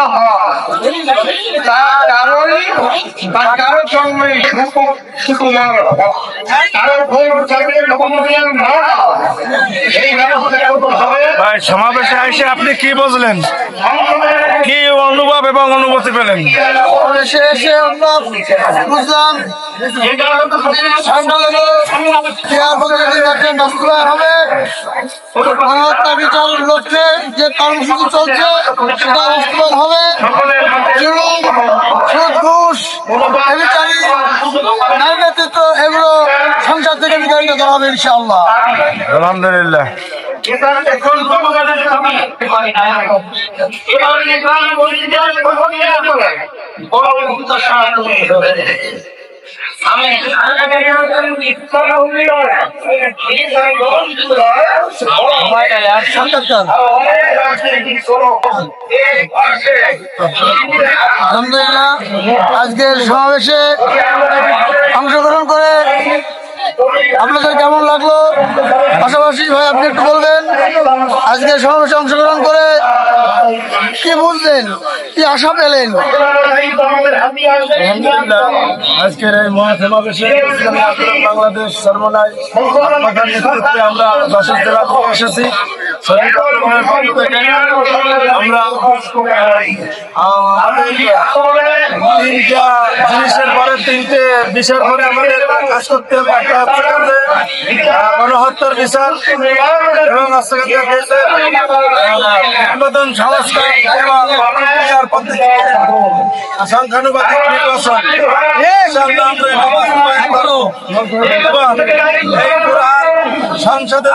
না হয়, তার কারণই বা কারোর সঙ্গে সুকুমার কারোর ভোট থাকলে লোকমুখের না এই ব্যবস্থা করতে হবে। ভাই, সমাবেশে এসে আপনি কি বুঝলেন, কি অনুভব এবং অনুভূতি পেলেন? বুঝলাম হবে গণহত্যা বিচারের লক্ষ্যে যে কর্মসূচি চলছে সেটা বাস্তবায়ন হবে। ঘুষ নেতৃত্ব এগুলো সংসার থেকে বিতাড়িত করা হবে ইনশাআল্লাহ। আলহামদুলিল্লাহ। আলহামদুলিল্লাহ, আজকের সমাবেশে অংশগ্রহণ করে আপনাদের কেমন লাগলো? পাশাপাশি ভাই আপনি একটু বলবেন আজকের সমাবেশে অংশগ্রহণ করে কি বুঝলেন, কি আশা পেলেন? আলহামদুলিল্লাহ, আজকের এই মহাসমাবেশে বাংলাদেশ সর্বনায় নেতৃত্বে আমরা যশোর জেলা থেকে এসেছি। আমরা তিনটা জিনিসের পরে তিনটে বিষয়ের পরে আমাদের কাজ করতে হবে। একটা হচ্ছে গণহত্যার বিচার এবং উৎপাদন সংস্কার এবং সংখ্যানুপাতিক নির্বাচন সংসদে